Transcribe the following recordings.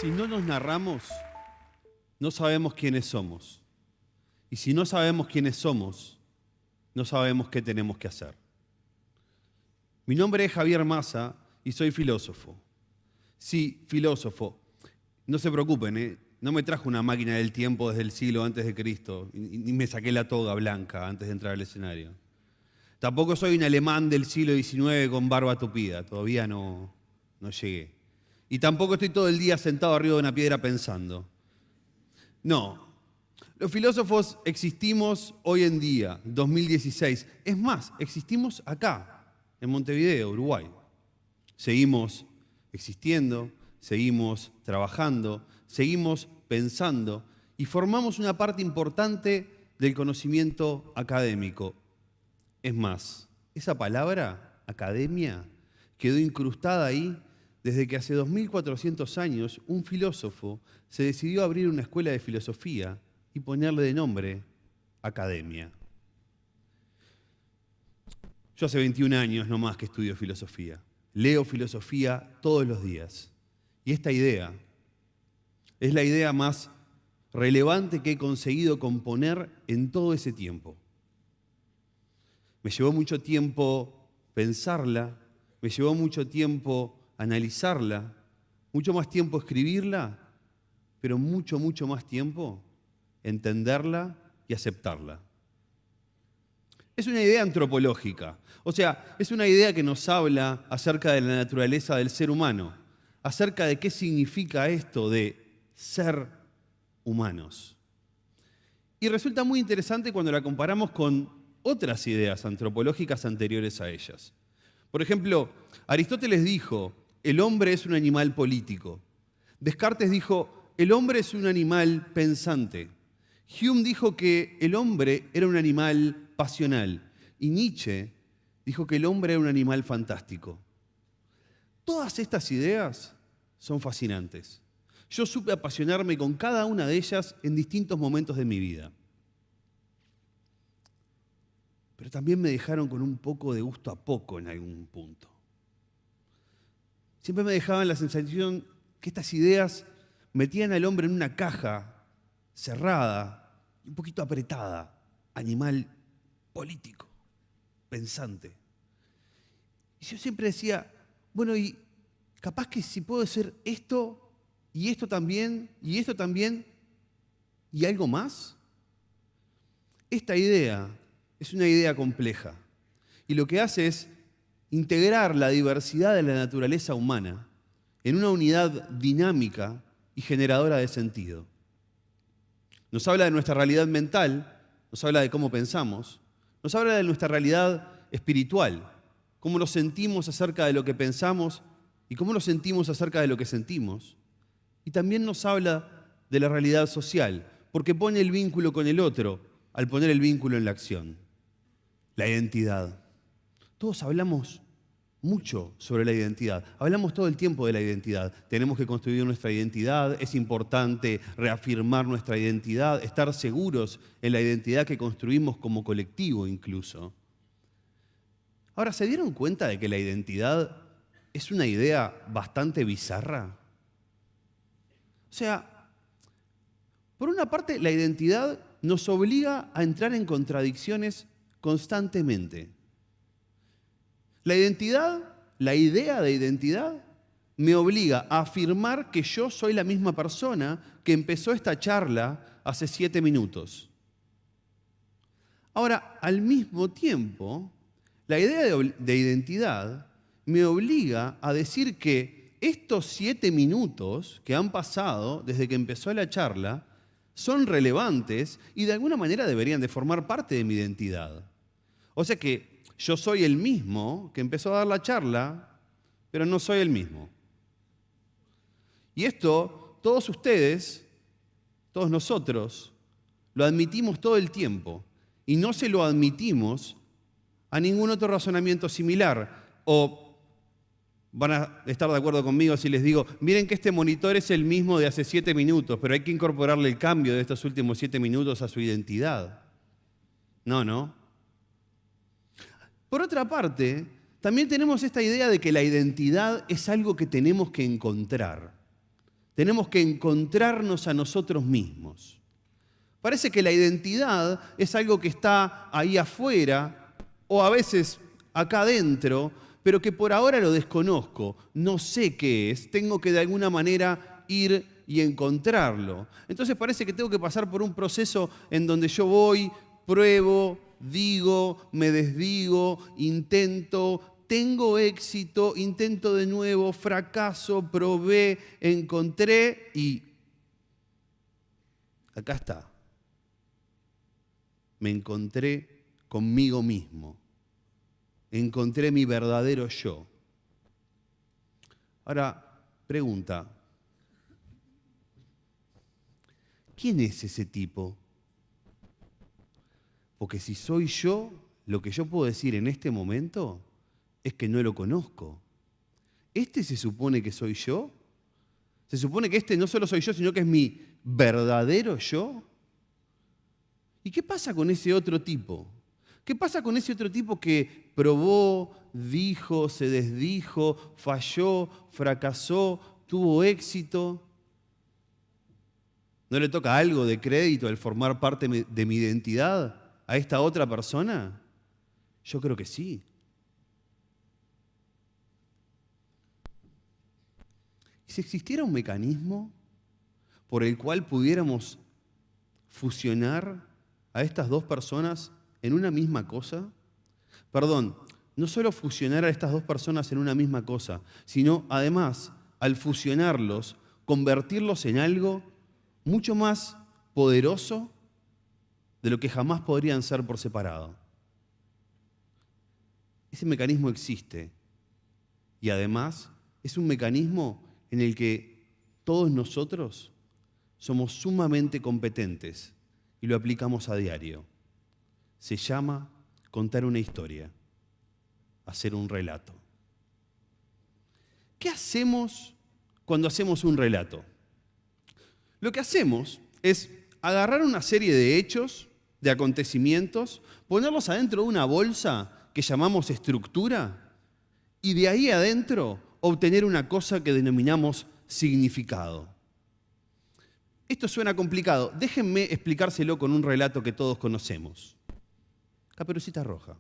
Si no nos narramos, no sabemos quiénes somos. Y si no sabemos quiénes somos, no sabemos qué tenemos que hacer. Mi nombre es Javier Massa y soy filósofo. Sí, filósofo. No se preocupen, ¿eh? No me trajo una máquina del tiempo desde el siglo antes de Cristo, ni me saqué la toga blanca antes de entrar al escenario. Tampoco soy un alemán del siglo XIX con barba tupida, todavía no llegué. Y tampoco estoy todo el día sentado arriba de una piedra pensando. No, los filósofos existimos hoy en día, 2016. Es más, existimos acá, en Montevideo, Uruguay. Seguimos existiendo, seguimos trabajando, seguimos pensando y formamos una parte importante del conocimiento académico. Es más, esa palabra, academia, quedó incrustada ahí desde que hace 2400 años un filósofo se decidió a abrir una escuela de filosofía y ponerle de nombre academia. Yo hace 21 años nomás que estudio filosofía. Leo filosofía todos los días. Y esta idea es la idea más relevante que he conseguido componer en todo ese tiempo. Me llevó mucho tiempo pensarla, me llevó mucho tiempo analizarla, mucho más tiempo escribirla, pero mucho más tiempo entenderla y aceptarla. Es una idea antropológica, o sea, es una idea que nos habla acerca de la naturaleza del ser humano, acerca de qué significa esto de ser humanos. Y resulta muy interesante cuando la comparamos con otras ideas antropológicas anteriores a ellas. Por ejemplo, Aristóteles dijo, el hombre es un animal político. Descartes dijo, el hombre es un animal pensante. Hume dijo que el hombre era un animal pasional. Y Nietzsche dijo que el hombre era un animal fantástico. Todas estas ideas son fascinantes. Yo supe apasionarme con cada una de ellas en distintos momentos de mi vida. Pero también me dejaron con un poco de gusto a poco en algún punto. Siempre me dejaban la sensación que estas ideas metían al hombre en una caja cerrada y un poquito apretada, animal político, pensante. Y yo siempre decía, bueno, y capaz que si puedo hacer esto, y esto también, y esto también, y algo más. Esta idea es una idea compleja y lo que hace es integrar la diversidad de la naturaleza humana en una unidad dinámica y generadora de sentido. Nos habla de nuestra realidad mental, nos habla de cómo pensamos, nos habla de nuestra realidad espiritual, cómo nos sentimos acerca de lo que pensamos y cómo nos sentimos acerca de lo que sentimos. Y también nos habla de la realidad social, porque pone el vínculo con el otro al poner el vínculo en la acción. La identidad. Todos hablamos mucho sobre la identidad. Hablamos todo el tiempo de la identidad. Tenemos que construir nuestra identidad. Es importante reafirmar nuestra identidad, estar seguros en la identidad que construimos como colectivo incluso. Ahora, ¿se dieron cuenta de que la identidad es una idea bastante bizarra? O sea, por una parte, la identidad nos obliga a entrar en contradicciones constantemente. La identidad, la idea de identidad, me obliga a afirmar que yo soy la misma persona que empezó esta charla hace 7 minutos. Ahora, al mismo tiempo, la idea de identidad me obliga a decir que estos 7 minutos que han pasado desde que empezó la charla son relevantes y de alguna manera deberían de formar parte de mi identidad. O sea que yo soy el mismo que empezó a dar la charla, pero no soy el mismo. Y esto, todos ustedes, todos nosotros, lo admitimos todo el tiempo y no se lo admitimos a ningún otro razonamiento similar. O van a estar de acuerdo conmigo si les digo, miren que este monitor es el mismo de hace 7 minutos, pero hay que incorporarle el cambio de estos últimos 7 minutos a su identidad. No. Por otra parte, también tenemos esta idea de que la identidad es algo que tenemos que encontrar. Tenemos que encontrarnos a nosotros mismos. Parece que la identidad es algo que está ahí afuera o a veces acá adentro, pero que por ahora lo desconozco, no sé qué es, tengo que de alguna manera ir y encontrarlo. Entonces parece que tengo que pasar por un proceso en donde yo voy, pruebo, digo, me desdigo, intento, tengo éxito, intento de nuevo, fracaso, probé, encontré y acá está. Me encontré conmigo mismo. Encontré mi verdadero yo. Ahora, pregunta. ¿Quién es ese tipo? Porque si soy yo, lo que yo puedo decir en este momento es que no lo conozco. ¿Este se supone que soy yo? ¿Se supone que este no solo soy yo, sino que es mi verdadero yo? ¿Y qué pasa con ese otro tipo? ¿Qué pasa con ese otro tipo que probó, dijo, se desdijo, falló, fracasó, tuvo éxito? ¿No le toca algo de crédito al formar parte de mi identidad a esta otra persona? Yo creo que sí. Si existiera un mecanismo por el cual pudiéramos fusionar a estas dos personas en una misma cosa, perdón, no solo fusionar a estas dos personas en una misma cosa, sino además, al fusionarlos, convertirlos en algo mucho más poderoso de lo que jamás podrían ser por separado. Ese mecanismo existe y además es un mecanismo en el que todos nosotros somos sumamente competentes y lo aplicamos a diario. Se llama contar una historia, hacer un relato. ¿Qué hacemos cuando hacemos un relato? Lo que hacemos es agarrar una serie de hechos, de acontecimientos, ponerlos adentro de una bolsa que llamamos estructura y de ahí adentro obtener una cosa que denominamos significado. Esto suena complicado. Déjenme explicárselo con un relato que todos conocemos. Caperucita Roja.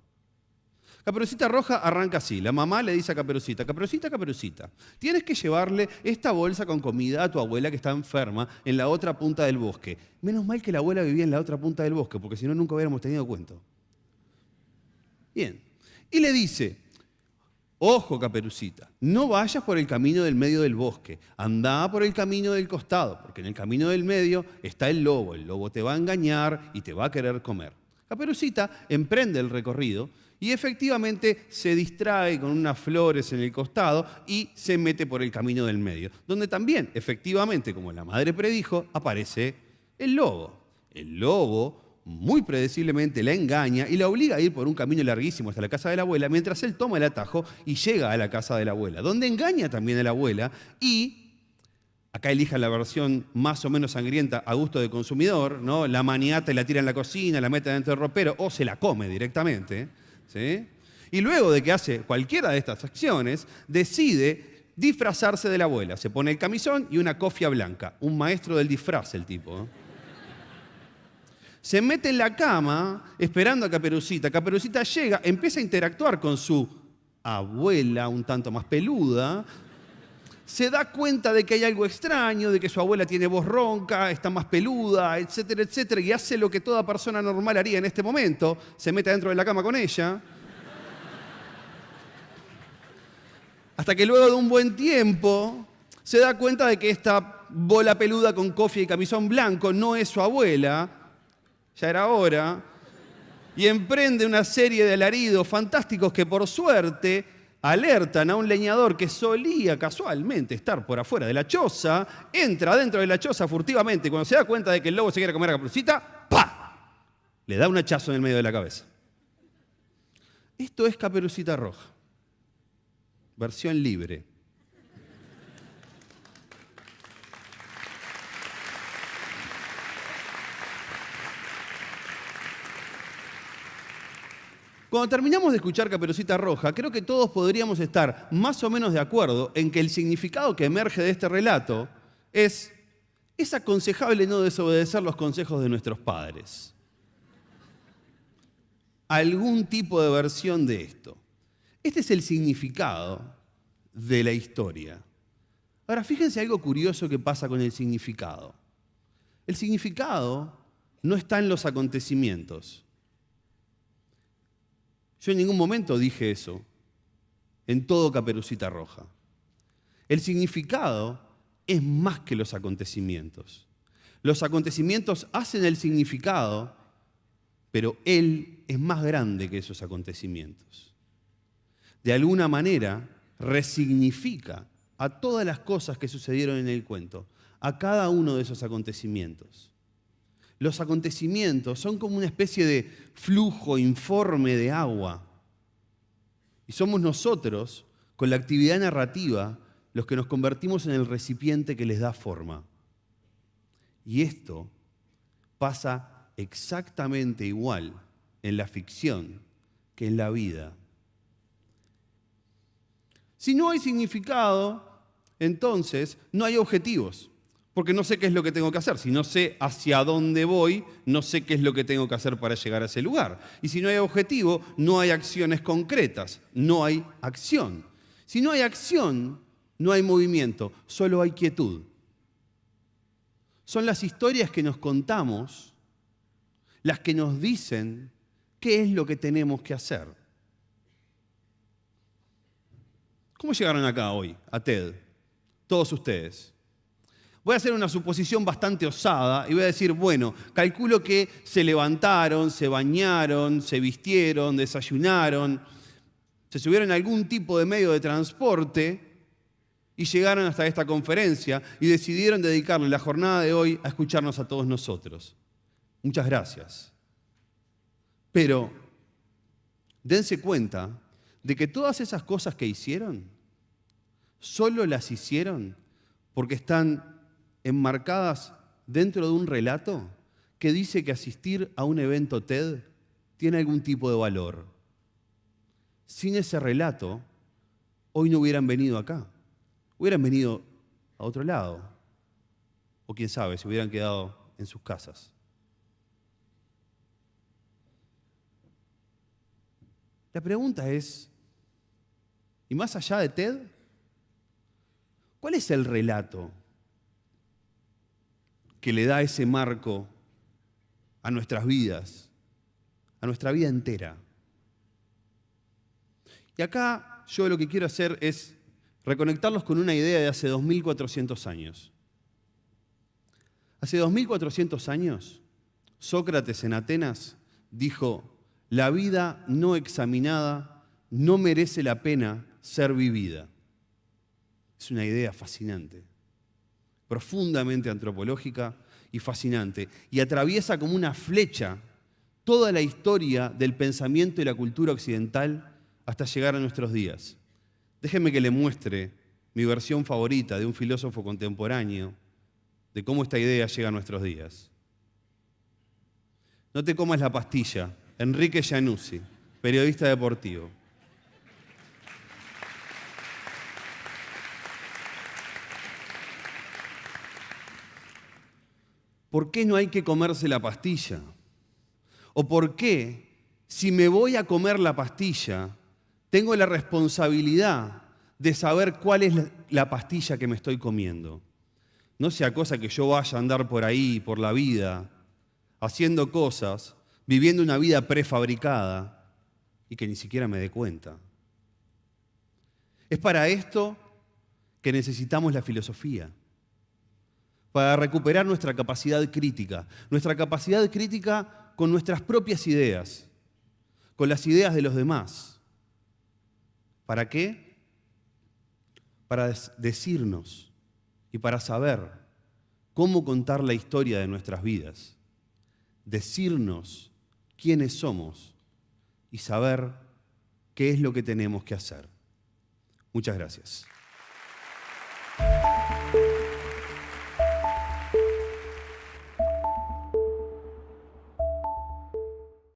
Caperucita Roja arranca así. La mamá le dice a Caperucita, Caperucita, Caperucita, tienes que llevarle esta bolsa con comida a tu abuela que está enferma en la otra punta del bosque. Menos mal que la abuela vivía en la otra punta del bosque, porque si no, nunca hubiéramos tenido cuento. Bien. Y le dice, ojo, Caperucita, no vayas por el camino del medio del bosque, andá por el camino del costado, porque en el camino del medio está el lobo te va a engañar y te va a querer comer. Caperucita emprende el recorrido y efectivamente se distrae con unas flores en el costado y se mete por el camino del medio, donde también, efectivamente, como la madre predijo, aparece el lobo. El lobo muy predeciblemente la engaña y la obliga a ir por un camino larguísimo hasta la casa de la abuela, mientras él toma el atajo y llega a la casa de la abuela, donde engaña también a la abuela y, acá elija la versión más o menos sangrienta a gusto del consumidor, ¿no? La maniata y la tira en la cocina, la mete dentro del ropero o se la come directamente, ¿sí? Y luego de que hace cualquiera de estas acciones, decide disfrazarse de la abuela. Se pone el camisón y una cofia blanca. Un maestro del disfraz el tipo, ¿no? Se mete en la cama esperando a Caperucita. Caperucita llega, empieza a interactuar con su abuela un tanto más peluda. Se da cuenta de que hay algo extraño, de que su abuela tiene voz ronca, está más peluda, etcétera, etcétera, y hace lo que toda persona normal haría en este momento. Se mete dentro de la cama con ella. Hasta que luego de un buen tiempo se da cuenta de que esta bola peluda con cofia y camisón blanco no es su abuela. Ya era hora, y emprende una serie de alaridos fantásticos que por suerte alertan a un leñador que solía casualmente estar por afuera de la choza, entra dentro de la choza furtivamente y cuando se da cuenta de que el lobo se quiere comer a Caperucita, ¡pah!, le da un hachazo en el medio de la cabeza. Esto es Caperucita Roja, versión libre. Cuando terminamos de escuchar Caperucita Roja, creo que todos podríamos estar más o menos de acuerdo en que el significado que emerge de este relato es aconsejable no desobedecer los consejos de nuestros padres. Algún tipo de versión de esto. Este es el significado de la historia. Ahora, fíjense algo curioso que pasa con el significado. El significado no está en los acontecimientos. Yo en ningún momento dije eso en todo Caperucita Roja. El significado es más que los acontecimientos. Los acontecimientos hacen el significado, pero Él es más grande que esos acontecimientos. De alguna manera, resignifica a todas las cosas que sucedieron en el cuento, a cada uno de esos acontecimientos. Los acontecimientos son como una especie de flujo informe de agua. Y somos nosotros, con la actividad narrativa, los que nos convertimos en el recipiente que les da forma. Y esto pasa exactamente igual en la ficción que en la vida. Si no hay significado, entonces no hay objetivos, porque no sé qué es lo que tengo que hacer. Si no sé hacia dónde voy, no sé qué es lo que tengo que hacer para llegar a ese lugar. Y si no hay objetivo, no hay acciones concretas, no hay acción. Si no hay acción, no hay movimiento, solo hay quietud. Son las historias que nos contamos las que nos dicen qué es lo que tenemos que hacer. ¿Cómo llegaron acá hoy, a TED? Todos ustedes. Voy a hacer una suposición bastante osada y voy a decir, bueno, calculo que se levantaron, se bañaron, se vistieron, desayunaron, se subieron a algún tipo de medio de transporte y llegaron hasta esta conferencia y decidieron dedicarle la jornada de hoy a escucharnos a todos nosotros. Muchas gracias. Pero dense cuenta de que todas esas cosas que hicieron, solo las hicieron porque están enmarcadas dentro de un relato que dice que asistir a un evento TED tiene algún tipo de valor. Sin ese relato, hoy no hubieran venido acá. Hubieran venido a otro lado. O quién sabe, se hubieran quedado en sus casas. La pregunta es, ¿y más allá de TED? ¿Cuál es el relato que le da ese marco a nuestras vidas, a nuestra vida entera? Y acá yo lo que quiero hacer es reconectarlos con una idea de hace 2400 años. Hace 2400 años, Sócrates en Atenas dijo: la vida no examinada no merece la pena ser vivida. Es una idea fascinante, profundamente antropológica y fascinante, y atraviesa como una flecha toda la historia del pensamiento y la cultura occidental hasta llegar a nuestros días. Déjenme que le muestre mi versión favorita de un filósofo contemporáneo de cómo esta idea llega a nuestros días. No te comas la pastilla. Enrique Giannuzzi, periodista deportivo. ¿Por qué no hay que comerse la pastilla? ¿O por qué, si me voy a comer la pastilla, tengo la responsabilidad de saber cuál es la pastilla que me estoy comiendo? No sea cosa que yo vaya a andar por ahí, por la vida, haciendo cosas, viviendo una vida prefabricada y que ni siquiera me dé cuenta. Es para esto que necesitamos la filosofía, para recuperar nuestra capacidad crítica con nuestras propias ideas, con las ideas de los demás. ¿Para qué? Para decirnos y para saber cómo contar la historia de nuestras vidas, decirnos quiénes somos y saber qué es lo que tenemos que hacer. Muchas gracias.